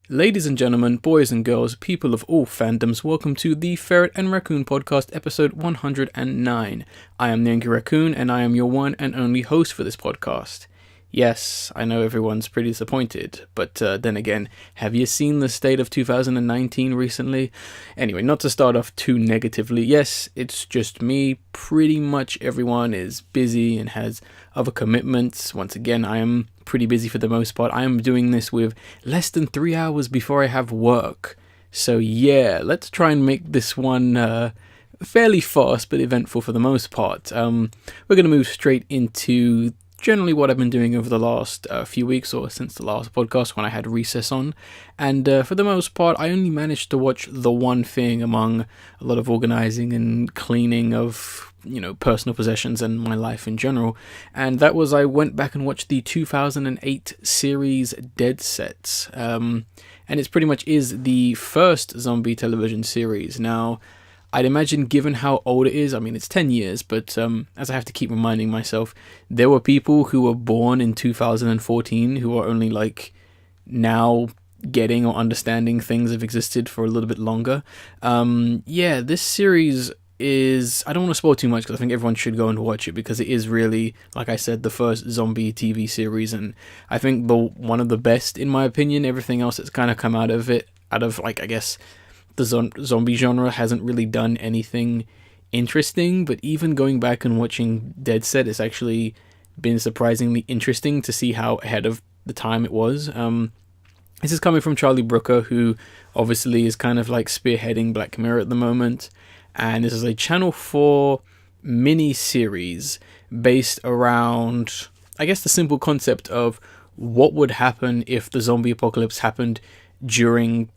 Ladies and gentlemen, boys and girls, people of all fandoms, welcome to the Ferret and Raccoon podcast, episode 109. I am the Angry Raccoon, and I am your one and only host for this podcast. Yes, I know everyone's pretty disappointed, but then again, have you seen the state of 2019 recently? Anyway, not to start off too negatively, yes, it's just me. Pretty much everyone is busy and has other commitments. Once again, I am pretty busy for the most part. I am doing this with less than 3 hours before I have work. So yeah, let's try and make this one fairly fast but eventful for the most part. We're going to move straight into generally what I've been doing over the last few weeks, or since the last podcast when I had recess on. And for the most part, I only managed to watch the one thing among a lot of organizing and cleaning of, personal possessions and my life in general. And that was, I went back and watched the 2008 series Dead Set. And it pretty much is the first zombie television series. Now, I'd imagine, given how old it is, I mean, it's 10 years, but as I have to keep reminding myself, there were people who were born in 2014 who are only, now getting or understanding things have existed for a little bit longer. This series is... I don't want to spoil too much, because I think everyone should go and watch it, because it is really, like I said, the first zombie TV series, and I think one of the best, in my opinion. Everything else that's kind of come out of it, I guess... the zombie genre hasn't really done anything interesting, but even going back and watching Dead Set, it's actually been surprisingly interesting to see how ahead of the time it was. This is coming from Charlie Brooker, who obviously is kind of spearheading Black Mirror at the moment, and this is a Channel 4 mini-series based around, I guess, the simple concept of what would happen if the zombie apocalypse happened during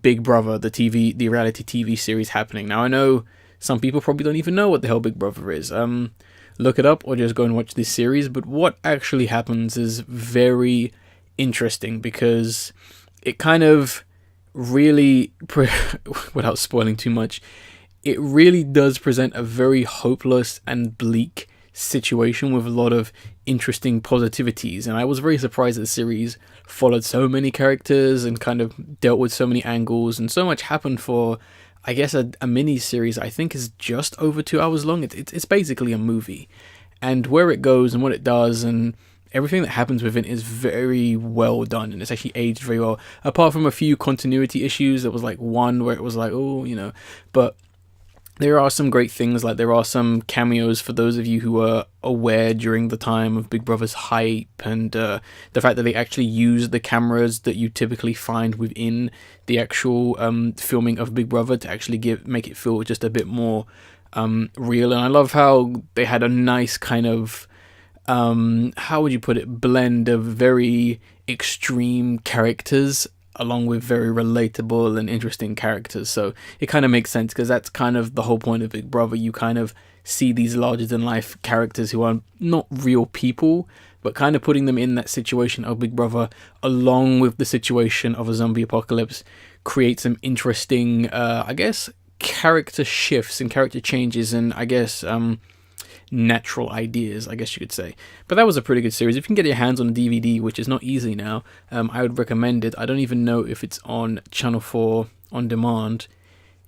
Big Brother, the reality TV series happening. Now, I know some people probably don't even know what the hell Big Brother is. Look it up or just go and watch this series. But what actually happens is very interesting, because it kind of really, without spoiling too much, it really does present a very hopeless and bleak situation with a lot of interesting positivities. And I was very surprised that the series followed so many characters and kind of dealt with so many angles, and so much happened for, I guess, a mini series I think is just over 2 hours long. It's basically a movie, and where it goes and what it does and everything that happens with it is very well done, and it's actually aged very well, apart from a few continuity issues. There was one where it was but there are some great things. There are some cameos for those of you who were aware during the time of Big Brother's hype, and the fact that they actually use the cameras that you typically find within the actual filming of Big Brother to actually make it feel just a bit more real. And I love how they had a nice kind of, how would you put it, blend of very extreme characters along with very relatable and interesting characters. So it kind of makes sense, because that's kind of the whole point of Big Brother. You kind of see these larger than life characters who are not real people, but kind of putting them in that situation of Big Brother along with the situation of a zombie apocalypse creates some interesting, character shifts and character changes, and natural ideas, I guess you could say. But that was a pretty good series. If you can get your hands on a DVD, which is not easy now, I would recommend it. I don't even know if it's on Channel 4 on demand.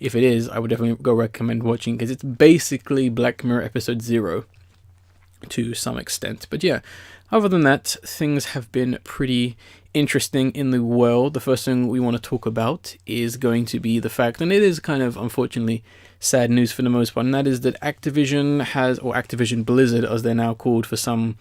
If it is, I would definitely go recommend watching, because it's basically Black Mirror episode 0 to some extent. But yeah, other than that, things have been pretty interesting in the world. The first thing we want to talk about is going to be the fact, and it is kind of unfortunately sad news for the most part, and that is that Activision Blizzard, as they're now called for some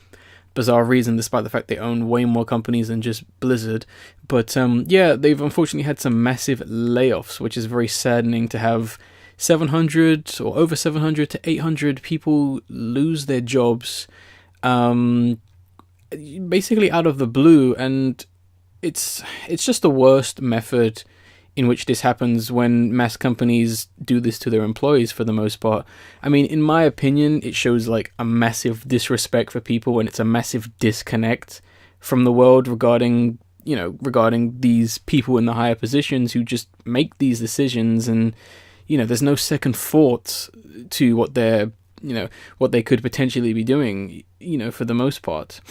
bizarre reason, despite the fact they own way more companies than just Blizzard. But they've unfortunately had some massive layoffs, which is very saddening to have 700 or over 700 to 800 people lose their jobs basically out of the blue. And it's just the worst method in which this happens when mass companies do this to their employees for the most part. I mean, in my opinion, it shows a massive disrespect for people, and it's a massive disconnect from the world regarding these people in the higher positions who just make these decisions, and there's no second thought to what they could potentially be doing, for the most part.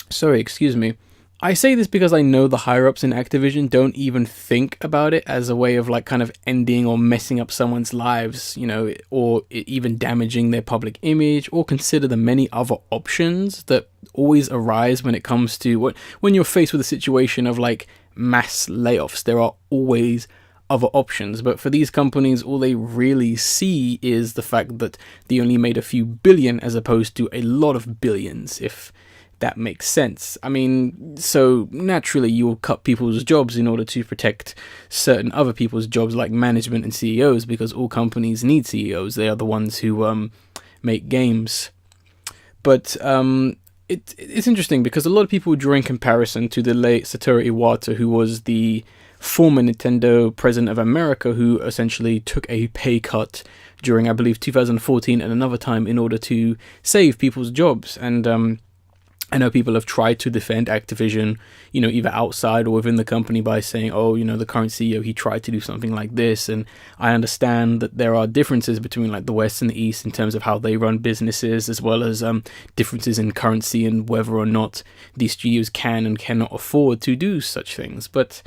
Sorry, excuse me. I say this because I know the higher-ups in Activision don't even think about it as a way of like kind of ending or messing up someone's lives, you know, or even damaging their public image, or consider the many other options that always arise when it comes to when you're faced with a situation of like mass layoffs. There are always other options, but for these companies, all they really see is the fact that they only made a few billion as opposed to a lot of billions, if that makes sense. I mean, so naturally you will cut people's jobs in order to protect certain other people's jobs, like management and CEOs, because all companies need CEOs. They are the ones who make games. But it's interesting because a lot of people draw in comparison to the late Satoru Iwata, who was the former Nintendo president of America, who essentially took a pay cut during, I believe, 2014 and another time in order to save people's jobs. And I know people have tried to defend Activision, you know, either outside or within the company by saying, oh, you know, the current CEO, he tried to do something like this. And I understand that there are differences between like the West and the East in terms of how they run businesses, as well as differences in currency and whether or not these studios can and cannot afford to do such things. But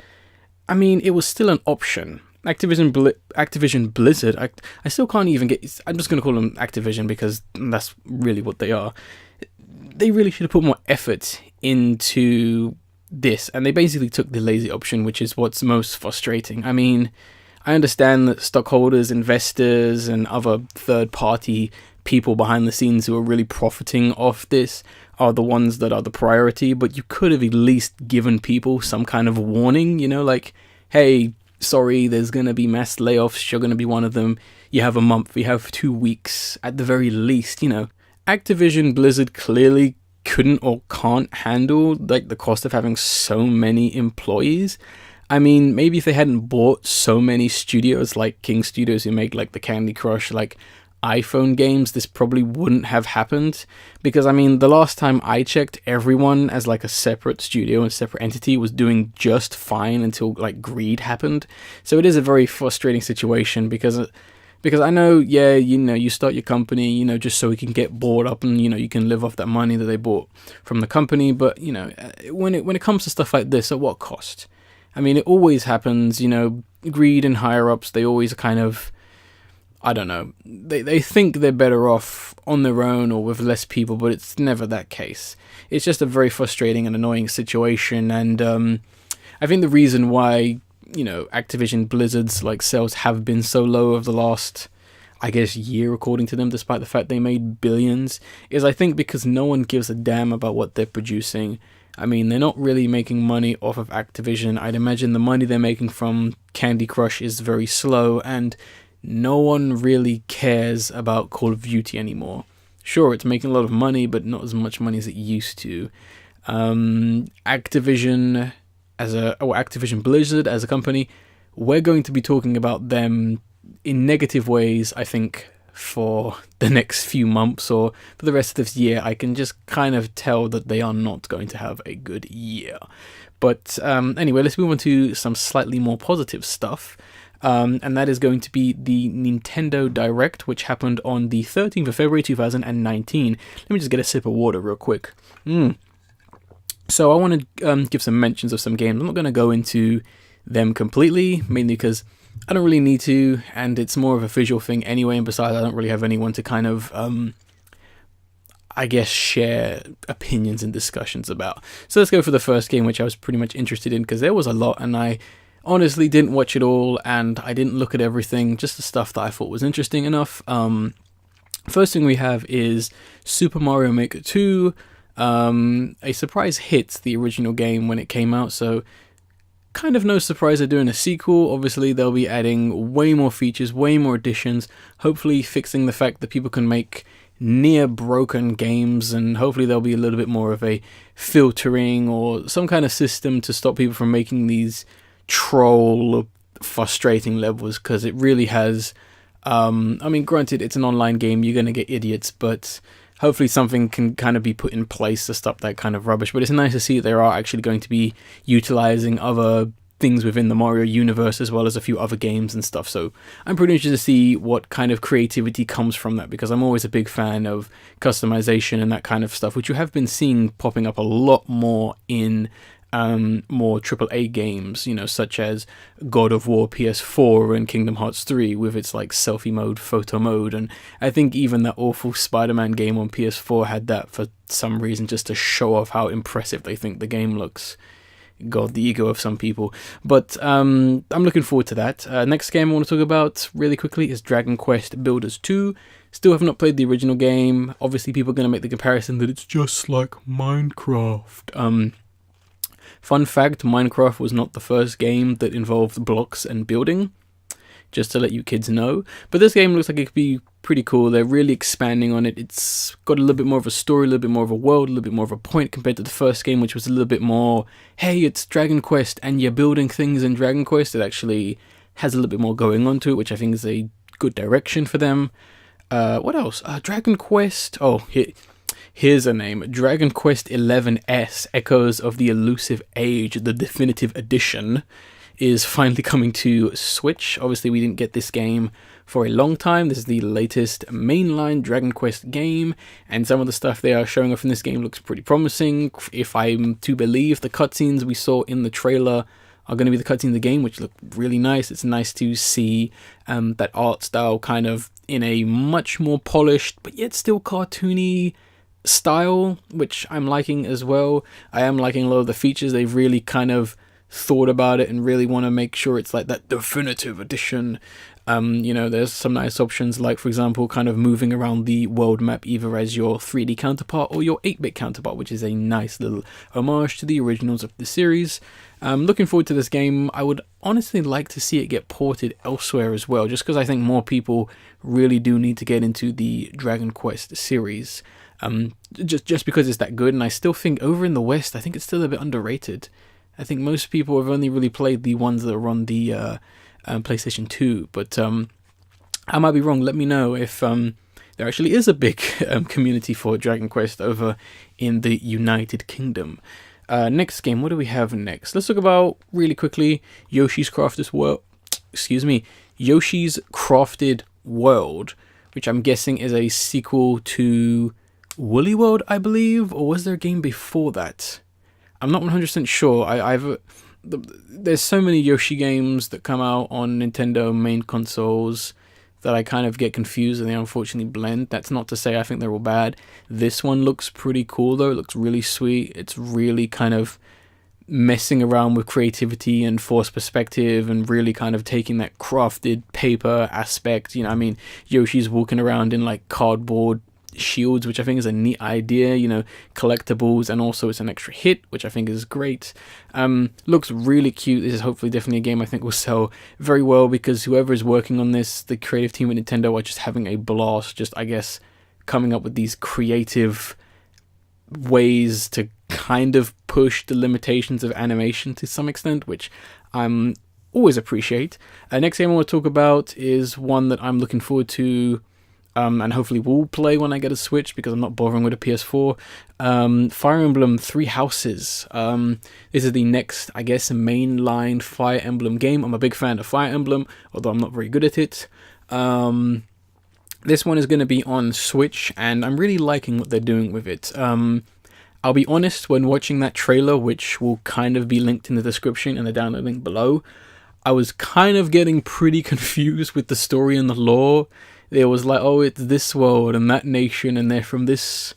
I mean, it was still an option. Activision Blizzard, I still can't even get, I'm just going to call them Activision because that's really what they are. They really should have put more effort into this, and they basically took the lazy option, which is what's most frustrating. I mean, I understand that stockholders, investors, and other third-party people behind the scenes who are really profiting off this are the ones that are the priority, but you could have at least given people some kind of warning, you know, like, hey, sorry, there's going to be mass layoffs, you're going to be one of them, you have a month, you have 2 weeks, at the very least, you know. Activision Blizzard clearly couldn't or can't handle like the cost of having so many employees. I mean, maybe if they hadn't bought so many studios like King Studios who make like the Candy Crush like iPhone games, this probably wouldn't have happened. Because I mean, the last time I checked, everyone as like a separate studio and separate entity was doing just fine until like greed happened. So it is a very frustrating situation because I know, yeah, you know, you start your company, you know, just so you can get bought up and, you know, you can live off that money that they bought from the company. But, you know, when it comes to stuff like this, at what cost? I mean, it always happens, you know, greed and higher ups, they always kind of, I don't know, they think they're better off on their own or with less people, but it's never that case. It's just a very frustrating and annoying situation. And I think the reason why, you know, Activision Blizzard's like sales have been so low over the last, I guess, year, according to them, despite the fact they made billions, is I think because no one gives a damn about what they're producing. I mean, they're not really making money off of Activision. I'd imagine the money they're making from Candy Crush is very slow, and no one really cares about Call of Duty anymore. Sure, it's making a lot of money, but not as much money as it used to. Activision Blizzard as a company, we're going to be talking about them in negative ways, I think, for the next few months or for the rest of this year. I can just kind of tell that they are not going to have a good year. But anyway, let's move on to some slightly more positive stuff. And that is going to be the Nintendo Direct, which happened on the 13th of February 2019. Let me just get a sip of water real quick. So I want to give some mentions of some games. I'm not going to go into them completely, mainly because I don't really need to, and it's more of a visual thing anyway, and besides, I don't really have anyone to kind of, I guess, share opinions and discussions about. So let's go for the first game, which I was pretty much interested in, because there was a lot, and I honestly didn't watch it all, and I didn't look at everything, just the stuff that I thought was interesting enough. First thing we have is Super Mario Maker 2. A surprise hit the original game when it came out, so kind of no surprise they're doing a sequel. Obviously they'll be adding way more features, way more additions, hopefully fixing the fact that people can make near broken games, and hopefully there'll be a little bit more of a filtering or some kind of system to stop people from making these troll frustrating levels, because it really has, I mean, granted it's an online game, you're going to get idiots, but hopefully something can kind of be put in place to stop that kind of rubbish. But it's nice to see that they are actually going to be utilizing other things within the Mario universe, as well as a few other games and stuff. So I'm pretty interested to see what kind of creativity comes from that, because I'm always a big fan of customization and that kind of stuff, which you have been seeing popping up a lot more in more AAA games, such as God of War PS4 and Kingdom Hearts 3 with its like selfie mode, photo mode, and I think even that awful Spider-Man game on PS4 had that for some reason, just to show off how impressive they think the game looks. God, the ego of some people. But I'm looking forward to that. Next game I want to talk about really quickly is Dragon Quest Builders 2. Still have not played the original game. Obviously, people are going to make the comparison that it's just like Minecraft. Fun fact, Minecraft was not the first game that involved blocks and building, just to let you kids know. But this game looks like it could be pretty cool. They're really expanding on it. It's got a little bit more of a story, a little bit more of a world, a little bit more of a point compared to the first game, which was a little bit more, hey, it's Dragon Quest and you're building things in Dragon Quest. It actually has a little bit more going on to it, which I think is a good direction for them. What else? Dragon Quest. Oh, here's a name. Dragon Quest 11S, Echoes of the Elusive Age, the definitive edition, is finally coming to Switch. Obviously, we didn't get this game for a long time. This is the latest mainline Dragon Quest game, and some of the stuff they are showing off in this game looks pretty promising. If I'm to believe, the cutscenes we saw in the trailer are going to be the cutscenes of the game, which look really nice. It's nice to see that art style kind of in a much more polished, but yet still cartoony style, which I'm liking as well. I am liking a lot of the features. They've really kind of thought about it and really want to make sure it's like that definitive edition. There's some nice options, like for example kind of moving around the world map either as your 3D counterpart or your 8-bit counterpart, which is a nice little homage to the originals of the series. Looking forward to this game. I would honestly like to see it get ported elsewhere as well, just because I think more people really do need to get into the Dragon Quest series, just because it's that good. And I still think over in the West, I think it's still a bit underrated. I think most people have only really played the ones that are on the PlayStation 2, but I might be wrong. Let me know if there actually is a big community for Dragon Quest over in the United Kingdom. Next game, what do we have next? Let's talk about, really quickly, Yoshi's Crafted World, which I'm guessing is a sequel to Woolly World, I believe, or was there a game before that? I'm not 100% sure. There's so many Yoshi games that come out on Nintendo main consoles that I kind of get confused and they unfortunately blend. That's not to say I think they're all bad. This one looks pretty cool though. It looks really sweet. It's really kind of messing around with creativity and forced perspective and really kind of taking that crafted paper aspect. Yoshi's walking around in like cardboard shields, which I think is a neat idea, collectibles, and also it's an extra hit, which I think is great. Looks really cute. This is hopefully definitely a game I think will sell very well, because whoever is working on this, the creative team at Nintendo, are just having a blast, just I guess coming up with these creative ways to kind of push the limitations of animation to some extent, which I'm always appreciate. Next game I want to talk about is one that I'm looking forward to, and hopefully will play when I get a Switch, because I'm not bothering with a PS4. Fire Emblem Three Houses. This is the next, I guess, mainline Fire Emblem game. I'm a big fan of Fire Emblem, although I'm not very good at it. This one is going to be on Switch, and I'm really liking what they're doing with it. I'll be honest, when watching that trailer, which will kind of be linked in the description and the download link below, I was kind of getting pretty confused with the story and the lore. It was like, oh, it's this world and that nation, and they're from this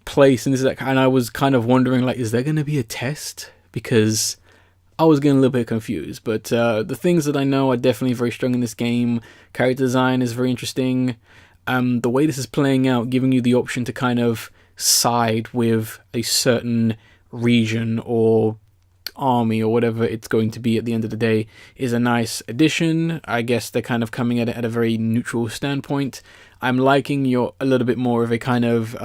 place, and this is that, and I was kind of wondering, like, is there going to be a test? Because I was getting a little bit confused. But the things that I know are definitely very strong in this game. Character design is very interesting. The way this is playing out, giving you the option to kind of side with a certain region or army or whatever it's going to be at the end of the day, is a nice addition. I guess they're kind of coming at it at a very neutral standpoint. I'm liking a little bit more of a kind of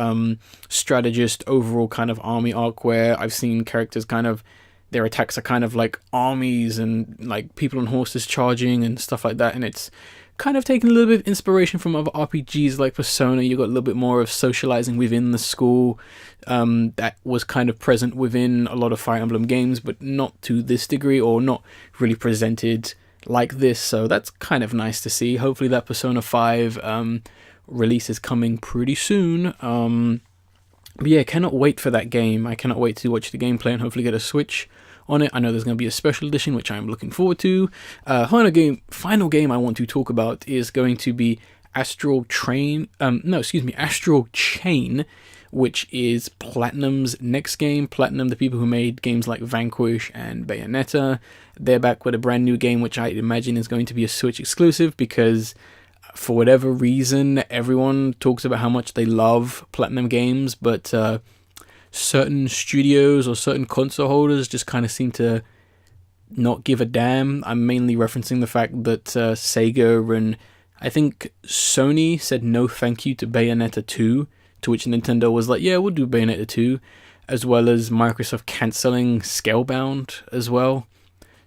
strategist overall kind of army arc, where I've seen characters kind of, their attacks are kind of like armies and like people on horses charging and stuff like that, and it's kind of taking a little bit of inspiration from other RPGs like Persona. You got a little bit more of socializing within the school that was kind of present within a lot of Fire Emblem games, but not to this degree, or not really presented like this. So that's kind of nice to see. Hopefully that Persona 5 release is coming pretty soon. But yeah, cannot wait for that game. I cannot wait to watch the gameplay and hopefully get a Switch on it. I know there's going to be a special edition, which I'm looking forward to. Final game I want to talk about is going to be Astral Chain, which is Platinum's next game. Platinum, the people who made games like Vanquish and Bayonetta, they're back with a brand new game, which I imagine is going to be a Switch exclusive, because for whatever reason, everyone talks about how much they love Platinum games, but certain studios or certain console holders just kind of seem to not give a damn. I'm mainly referencing the fact that Sega and I think Sony said no thank you to Bayonetta 2, to which Nintendo was like, yeah, we'll do Bayonetta 2, as well as Microsoft cancelling Scalebound as well.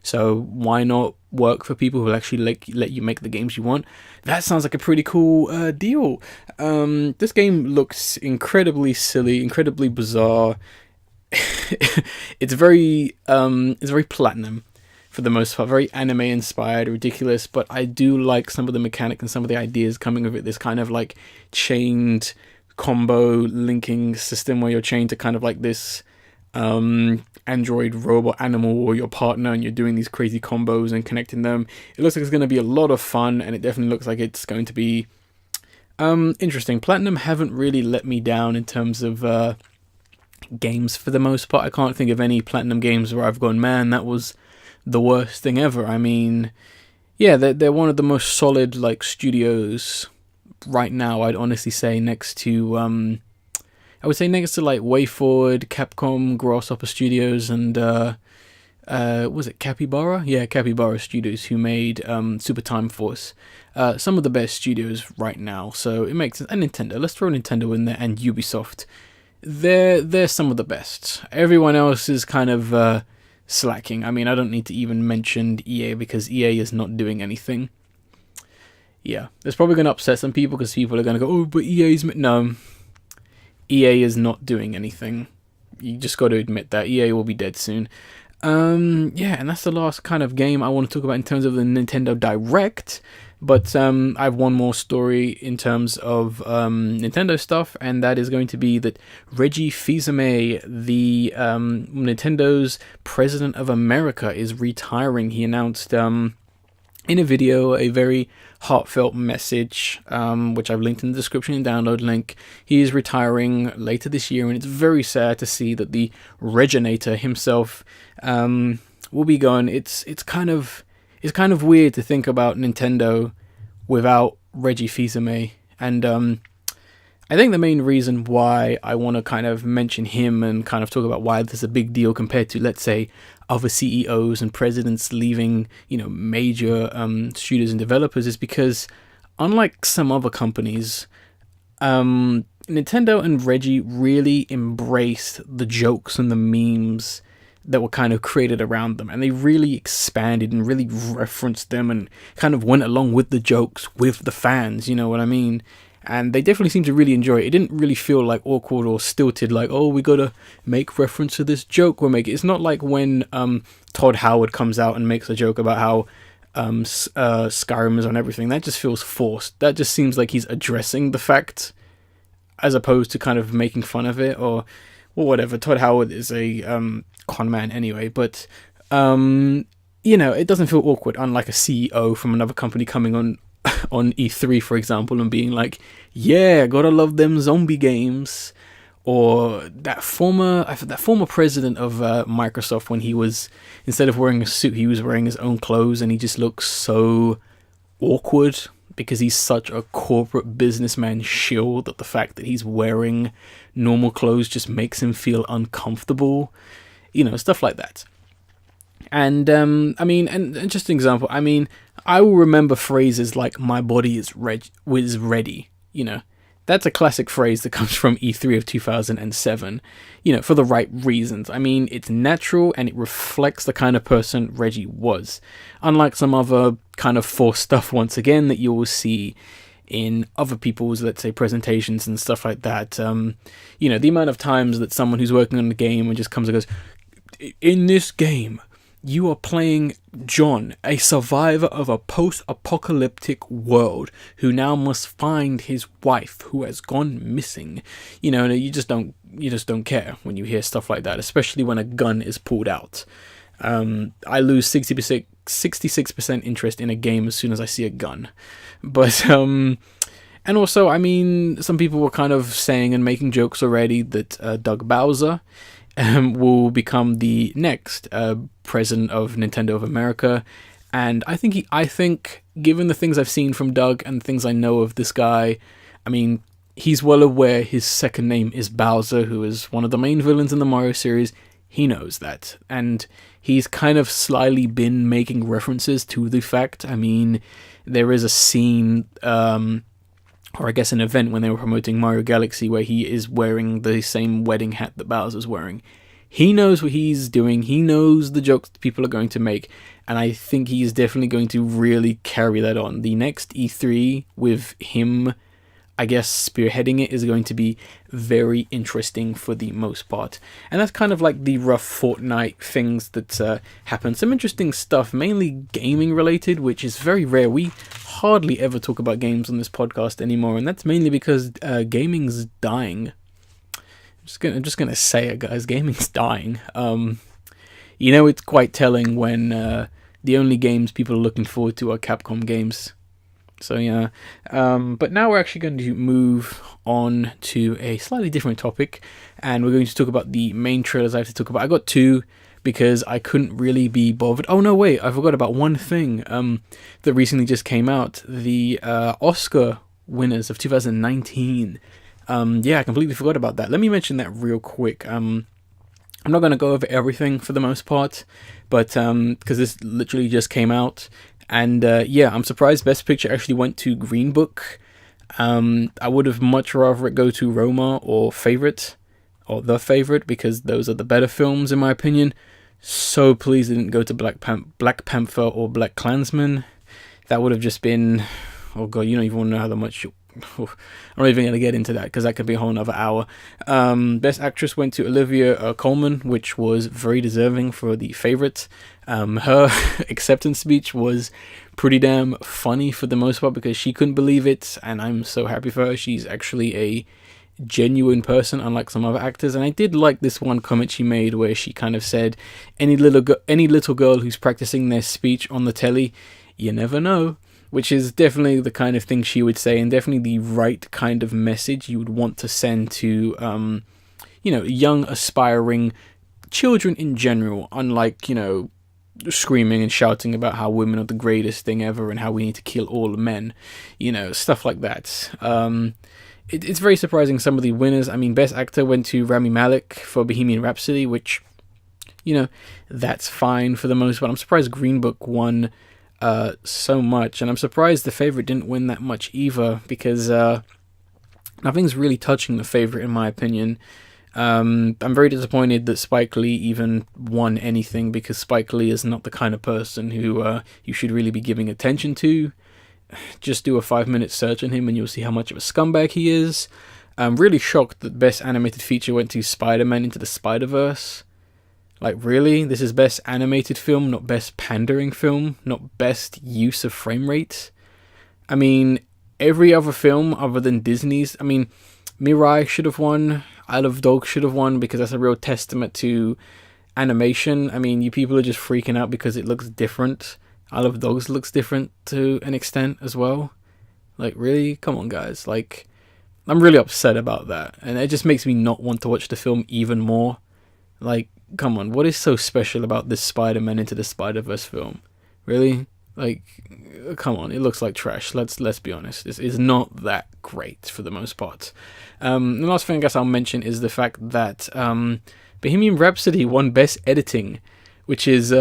So why not work for people who will actually let you make the games you want? That sounds like a pretty cool deal. This game looks incredibly silly, incredibly bizarre. It's very Platinum for the most part, very anime inspired, ridiculous. But I do like some of the mechanics and some of the ideas coming with it. This kind of like chained combo linking system where you're chained to kind of like this android robot animal or your partner, and you're doing these crazy combos and connecting them. It looks like it's going to be a lot of fun, and it definitely looks like it's going to be interesting. Platinum haven't really let me down in terms of games for the most part. I can't think of any Platinum games where I've gone, man, that was the worst thing ever. I mean, yeah, they're one of the most solid like studios right now, I'd honestly say, next to I would say next to like WayForward, Capcom, Grasshopper Studios, and was it Capybara? Yeah, Capybara Studios, who made Super Time Force. Some of the best studios right now, so it makes sense. And Nintendo, let's throw Nintendo in there, and Ubisoft. They're some of the best. Everyone else is kind of slacking. I mean, I don't need to even mention EA, because EA is not doing anything. Yeah, it's probably going to upset some people, because people are going to go, oh, but EA's... No, EA is not doing anything. You just got to admit that. EA will be dead soon. Yeah, and that's the last kind of game I want to talk about in terms of the Nintendo Direct. But I have one more story in terms of Nintendo stuff, and that is going to be that Reggie Fils-Aimé, the Nintendo's President of America, is retiring. He announced in a video a very heartfelt message, which I've linked in the description and download link. He is retiring later this year, and it's very sad to see that the Reginator himself will be gone. It's kind of weird to think about Nintendo without Reggie Fils-Aimé, and I think the main reason why I want to kind of mention him and kind of talk about why this is a big deal compared to, let's say, other CEOs and presidents leaving, major studios and developers, is because unlike some other companies, Nintendo and Reggie really embraced the jokes and the memes that were kind of created around them, and they really expanded and really referenced them and kind of went along with the jokes with the fans, you know what I mean? And they definitely seem to really enjoy it. It didn't really feel like awkward or stilted, like, oh, we gotta make reference to this joke we're making. It's not like when Todd Howard comes out and makes a joke about how Skyrim is on everything. That just feels forced. That just seems like he's addressing the fact as opposed to kind of making fun of it, or whatever. Todd Howard is a con man anyway, but it doesn't feel awkward, unlike a CEO from another company coming on E3, for example, and being like, yeah, gotta love them zombie games. Or that former president of Microsoft, when he was, instead of wearing a suit, he was wearing his own clothes, and he just looks so awkward because he's such a corporate businessman shill that the fact that he's wearing normal clothes just makes him feel uncomfortable. Stuff like that. And and just an example, I will remember phrases like "my body is ready." That's a classic phrase that comes from E3 of 2007. For the right reasons. It's natural and it reflects the kind of person Reggie was. Unlike some other kind of forced stuff, once again, that you will see in other people's, let's say, presentations and stuff like that. The amount of times that someone who's working on the game and just comes and goes, in this game, you are playing John, a survivor of a post-apocalyptic world who now must find his wife who has gone missing. You know, you just don't care when you hear stuff like that, especially when a gun is pulled out. I lose 66% interest in a game as soon as I see a gun. But and also, I mean, some people were kind of saying and making jokes already that Doug Bowser will become the next president of Nintendo of America, and I think given the things I've seen from Doug and things I know of this guy, I mean, he's well aware his second name is Bowser, who is one of the main villains in the Mario series. He knows that, and he's kind of slyly been making references to the fact. I mean, there is a scene, or I guess an event when they were promoting Mario Galaxy where he is wearing the same wedding hat that Bowser's wearing. He knows what he's doing. He knows the jokes people are going to make, and I think he is definitely going to really carry that on. The next E3 with him, I guess, spearheading it is going to be very interesting for the most part. And that's kind of like the rough fortnight things that happen. Some interesting stuff, mainly gaming related, which is very rare. We hardly ever talk about games on this podcast anymore, and that's mainly because gaming's dying. I'm just gonna say it, guys. Gaming's dying. You know, it's quite telling when the only games people are looking forward to are Capcom games. So yeah, but now we're actually going to move on to a slightly different topic, and we're going to talk about the main trailers I have to talk about. I got two because I couldn't really be bothered. Oh no, wait, I forgot about one thing that recently just came out. The Oscar winners of 2019. Yeah, I completely forgot about that. Let me mention that real quick. I'm not going to go over everything for the most part, but because this literally just came out. And yeah, I'm surprised Best Picture actually went to Green Book. I would have much rather it go to Roma or Favorite, or The Favorite, because those are the better films in my opinion. So pleased it didn't go to Black Panther or Black Klansman. That would have just been, oh god, you don't even want to know how much. I'm not even going to get into that because that could be a whole nother hour. Best Actress went to Olivia Colman, which was very deserving for The Favorite. Her acceptance speech was pretty damn funny for the most part because she couldn't believe it, and I'm so happy for her. She's actually a genuine person, unlike some other actors. And I did like this one comment she made where she kind of said, any little girl who's practicing their speech on the telly, you never know. Which is definitely the kind of thing she would say, and definitely the right kind of message you would want to send to, you know, young aspiring children in general. Unlike, you know, screaming and shouting about how women are the greatest thing ever and how we need to kill all men, you know, stuff like that. It's very surprising some of the winners. I mean, Best Actor went to Rami Malek for Bohemian Rhapsody, which, you know, that's fine for the most part. I'm surprised Green Book won so much, and I'm surprised The Favorite didn't win that much either, because nothing's really touching The Favorite in my opinion. I'm very disappointed that Spike Lee even won anything, because Spike Lee is not the kind of person who you should really be giving attention to. Just do a 5-minute search on him and you'll see how much of a scumbag he is. I'm really shocked that Best Animated Feature went to Spider-Man Into the Spider-Verse. Like, really? This is Best Animated Film, not Best Pandering Film, not Best Use of Frame Rate? I mean, every other film other than Disney's, I mean, Mirai should have won, Isle of Dogs should have won, because that's a real testament to animation. I mean, you people are just freaking out because it looks different. Isle of Dogs looks different to an extent as well. Like, really? Come on, guys. Like, I'm really upset about that, and it just makes me not want to watch the film even more. Like, come on, what is so special about this Spider-Man Into the Spider-Verse film? Really? Like, come on, it looks like trash. Let's be honest. This is not that great for the most part. The last thing I guess I'll mention is the fact that Bohemian Rhapsody won Best Editing, which is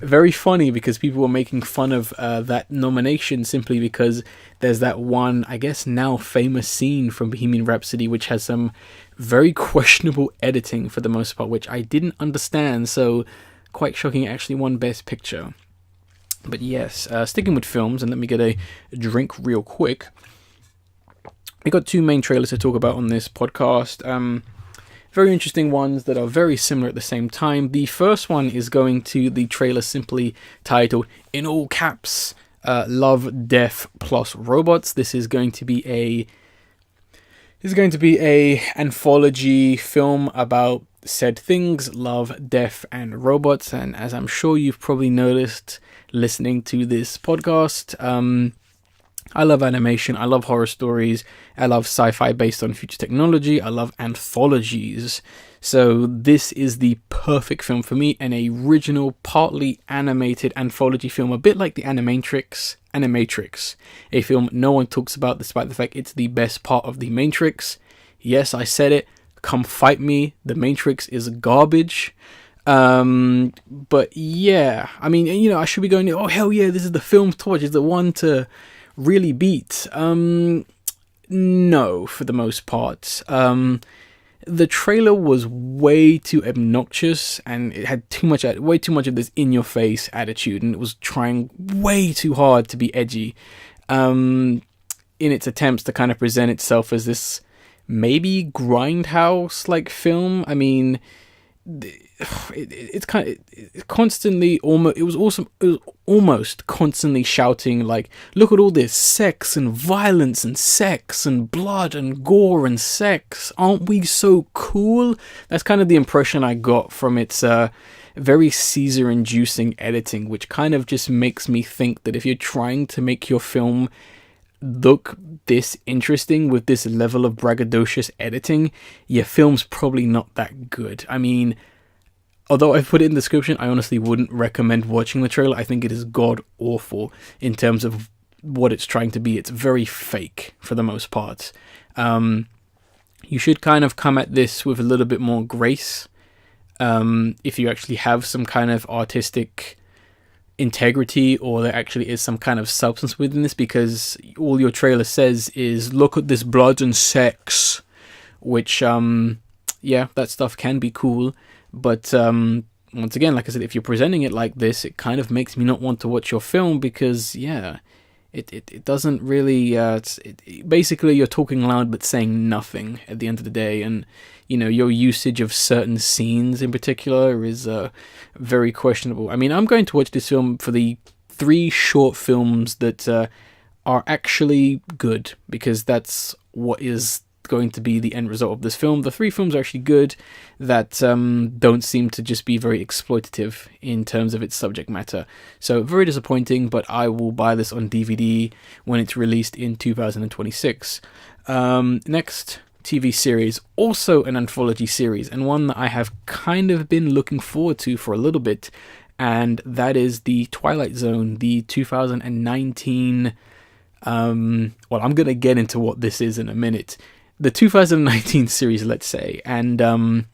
very funny because people were making fun of that nomination simply because there's that one, I guess now famous scene from Bohemian Rhapsody which has some very questionable editing for the most part, which I didn't understand, so quite shocking it actually won Best Picture. But yes, sticking with films, and let me get a drink real quick. We got two main trailers to talk about on this podcast. very interesting ones that are very similar at the same time. The first one is going to the trailer simply titled, in all caps, Love, Death plus Robots. This is going to be a anthology film about said things, love, death, and robots. And as I'm sure you've probably noticed listening to this podcast, I love animation, I love horror stories, I love sci-fi based on future technology, I love anthologies. So this is the perfect film for me, an original, partly animated anthology film, a bit like the Animatrix, a film no one talks about despite the fact it's the best part of the Matrix. Yes, I said it, come fight me, the Matrix is garbage. But yeah, I mean, you know, I should be going, oh hell yeah, this is the film to watch, it's the one to really beat. No, for the most part. The trailer was way too obnoxious, and it had way too much of this in-your-face attitude, and it was trying way too hard to be edgy in its attempts to kind of present itself as this maybe grindhouse-like film. I mean, it was almost constantly shouting like, look at all this sex and violence and sex and blood and gore and sex, aren't we so cool? That's kind of the impression I got from its very Caesar-inducing editing, which kind of just makes me think that if you're trying to make your film look this interesting with this level of braggadocious editing, your film's probably not that good. I mean, although I put it in the description, I honestly wouldn't recommend watching the trailer. I think it is god awful in terms of what it's trying to be. It's very fake for the most part. You should kind of come at this with a little bit more grace if you actually have some kind of artistic integrity, or there actually is some kind of substance within this, because all your trailer says is, look at this blood and sex, which yeah, that stuff can be cool, but once again, like I said, if you're presenting it like this, it kind of makes me not want to watch your film, because yeah, it doesn't really basically you're talking loud but saying nothing at the end of the day. And you know, your usage of certain scenes in particular is very questionable. I mean, I'm going to watch this film for the 3 short films that are actually good, because that's what is going to be the end result of this film. The 3 films are actually good, that don't seem to just be very exploitative in terms of its subject matter. So very disappointing, but I will buy this on DVD when it's released in 2026. Next TV series, also an anthology series, and one that I have kind of been looking forward to for a little bit, and that is the Twilight Zone, the 2019 well, I'm gonna get into what this is in a minute. The 2019 series, let's say. And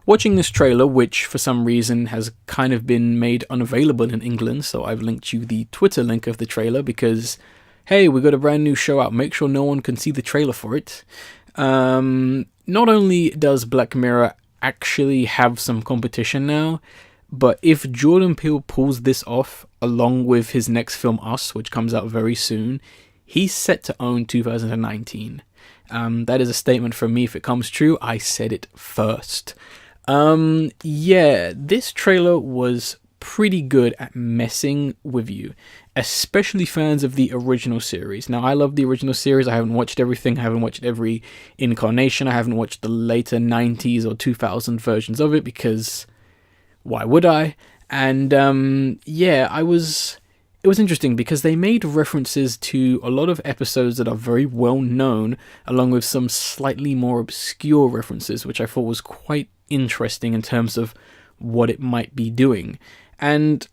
watching this trailer, which for some reason has kind of been made unavailable in England, so I've linked you the Twitter link of the trailer, because hey, we got a brand new show out, make sure no one can see the trailer for it. Not only does Black Mirror actually have some competition now, but if Jordan Peele pulls this off along with his next film Us, which comes out very soon, he's set to own 2019. That is a statement from me. If it comes true, I said it first. Yeah, this trailer was pretty good at messing with you, especially fans of the original series. Now, I love the original series. I haven't watched everything. I haven't watched every incarnation. I haven't watched the later 90s or 2000 versions of it, because why would I? And yeah, it was interesting because they made references to a lot of episodes that are very well known, along with some slightly more obscure references, which I thought was quite interesting in terms of what it might be doing. And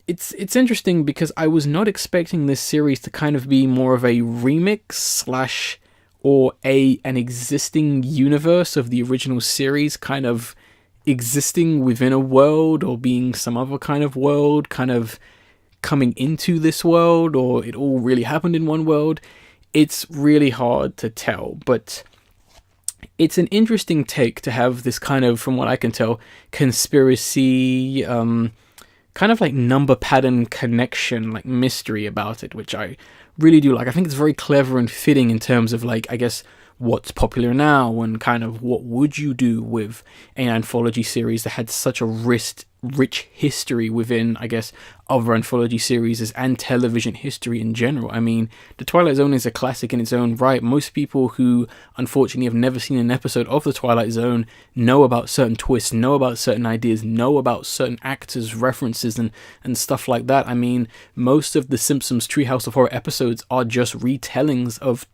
it's interesting because I was not expecting this series to kind of be more of a remix / or an existing universe of the original series, kind of existing within a world, or being some other kind of world, kind of coming into this world, or it all really happened in one world. It's really hard to tell, but it's an interesting take to have this kind of, from what I can tell, conspiracy, kind of like number pattern connection, like mystery about it, which I really do like. I think it's very clever and fitting in terms of, like, I guess, what's popular now and kind of what would you do with an anthology series that had such a rich history within, I guess, other anthology series and television history in general. I mean, The Twilight Zone is a classic in its own right. Most people who unfortunately have never seen an episode of The Twilight Zone know about certain twists, know about certain ideas, know about certain actors, references, and stuff like that. I mean, most of the Simpsons Treehouse of Horror episodes are just retellings of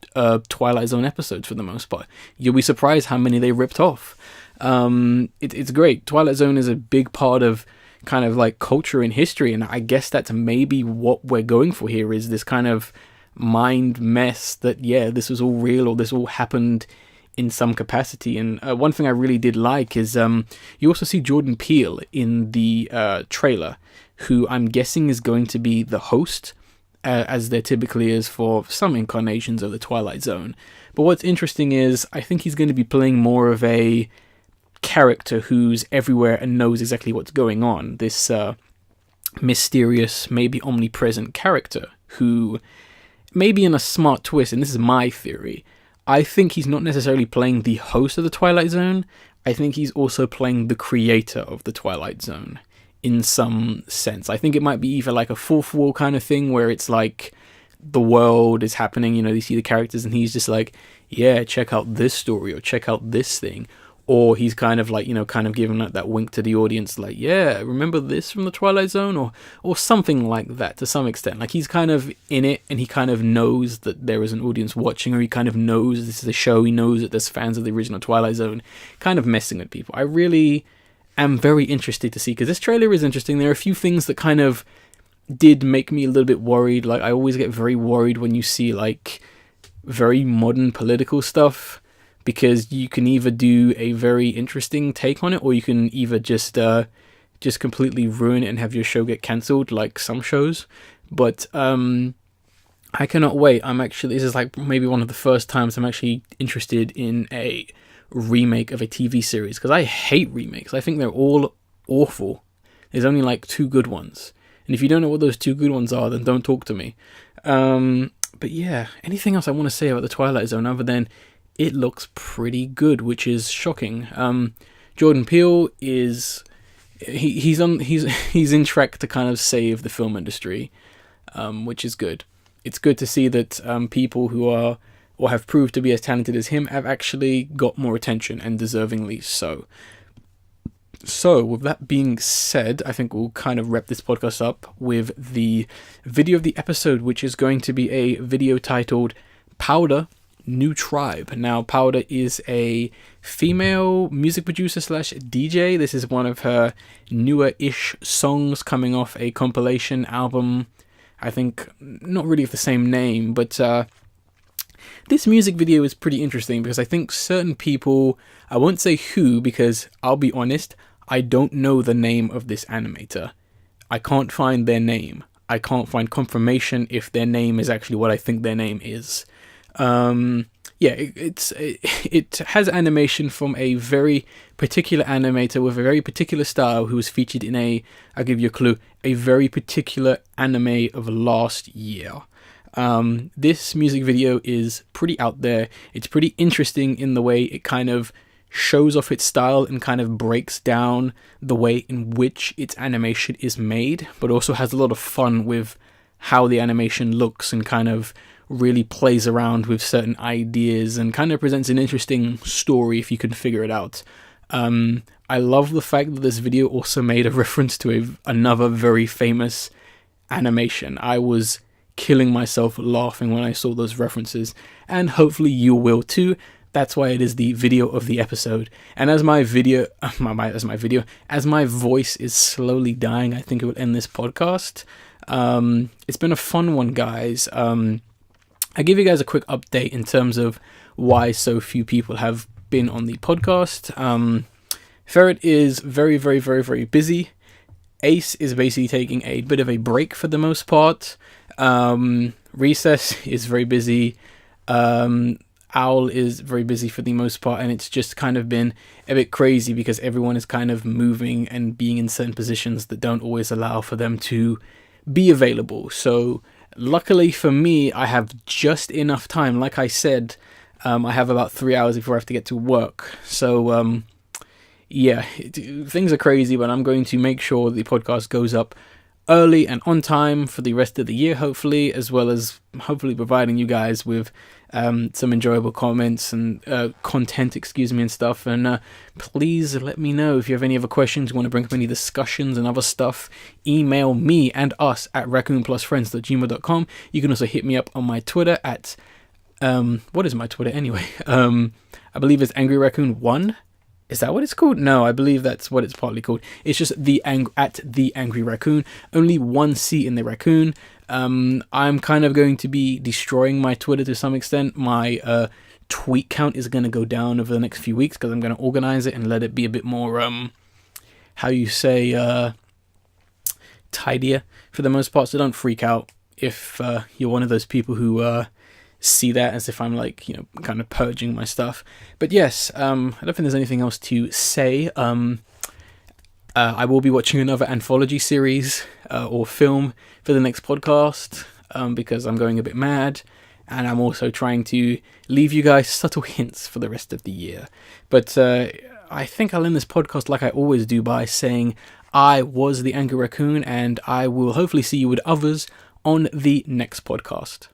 Twilight Zone episodes for the most part. You'll be surprised how many they ripped off. It's great. Twilight Zone is a big part of kind of like culture and history, and I guess that's maybe what we're going for here, is this kind of mind mess that, yeah, this was all real, or this all happened in some capacity. And one thing I really did like is you also see Jordan Peele in the trailer, who I'm guessing is going to be the host, as there typically is for some incarnations of the Twilight Zone. But what's interesting is I think he's going to be playing more of a character who's everywhere and knows exactly what's going on. This mysterious, maybe omnipresent character who, maybe in a smart twist, and this is my theory, I think he's not necessarily playing the host of the Twilight Zone. I think he's also playing the creator of the Twilight Zone in some sense. I think it might be either like a fourth wall kind of thing, where it's like the world is happening, you see the characters and he's just like, yeah, check out this story or check out this thing. Or he's kind of like, kind of giving that wink to the audience, like, yeah, remember this from the Twilight Zone? Or something like that to some extent. Like, he's kind of in it, and he kind of knows that there is an audience watching, or he kind of knows this is a show, he knows that there's fans of the original Twilight Zone, kind of messing with people. I really am very interested to see, because this trailer is interesting. There are a few things that kind of did make me a little bit worried. Like, I always get very worried when you see, like, very modern political stuff, because you can either do a very interesting take on it, or you can either just completely ruin it and have your show get cancelled, like some shows. But I cannot wait. This is like maybe one of the first times I'm actually interested in a remake of a TV series, because I hate remakes. I think they're all awful. There's only like 2 good ones, and if you don't know what those 2 good ones are, then don't talk to me. But yeah, anything else I want to say about the Twilight Zone other than it looks pretty good, which is shocking. Jordan Peele is he's in track to kind of save the film industry, which is good. It's good to see that people who are or have proved to be as talented as him have actually got more attention, and deservingly so. So, with that being said, I think we'll kind of wrap this podcast up with the video of the episode, which is going to be a video titled Powder New Tribe. Now, Powder is a female music producer / DJ. This is one of her newer-ish songs coming off a compilation album. I think not really of the same name, but this music video is pretty interesting because I think certain people, I won't say who, because I'll be honest, I don't know the name of this animator. I can't find their name. I can't find confirmation if their name is actually what I think their name is. It has animation from a very particular animator with a very particular style who was featured in I'll give you a clue, a very particular anime of last year. This music video is pretty out there. It's pretty interesting in the way it kind of shows off its style and kind of breaks down the way in which its animation is made, but also has a lot of fun with how the animation looks and kind of really plays around with certain ideas and kind of presents an interesting story if you can figure it out. I love the fact that this video also made a reference to another very famous animation. I was killing myself laughing when I saw those references, and hopefully you will too. That's why it is the video of the episode. And as my voice is slowly dying, I think it will end this podcast. It's been a fun one, guys. I give you guys a quick update in terms of why so few people have been on the podcast. Ferret is very, very, very, very busy. Ace is basically taking a bit of a break for the most part. Recess is very busy. Owl is very busy for the most part, and it's just kind of been a bit crazy because everyone is kind of moving and being in certain positions that don't always allow for them to be available. So luckily for me, I have just enough time. Like I said, I have about 3 hours before I have to get to work. So, yeah, things are crazy, but I'm going to make sure the podcast goes up early and on time for the rest of the year, hopefully, as well as hopefully providing you guys with some enjoyable comments and content, and stuff. And please let me know if you have any other questions, you want to bring up any discussions and other stuff. Email me and us at raccoonplusfriends@gmail.com. You can also hit me up on my Twitter at what is my Twitter anyway? I believe it's Angry Raccoon 1. Is that what it's called? No, I believe that's what it's partly called. It's just at the Angry Raccoon. Only one C in the raccoon. I'm kind of going to be destroying my Twitter to some extent. My tweet count is going to go down over the next few weeks because I'm going to organize it and let it be a bit more, tidier for the most part. So don't freak out if you're one of those people who see that as if I'm like, kind of purging my stuff. But yes, I don't think there's anything else to say. I will be watching another anthology series or film for the next podcast because I'm going a bit mad, and I'm also trying to leave you guys subtle hints for the rest of the year. But I think I'll end this podcast like I always do by saying I was the Angry Raccoon, and I will hopefully see you with others on the next podcast.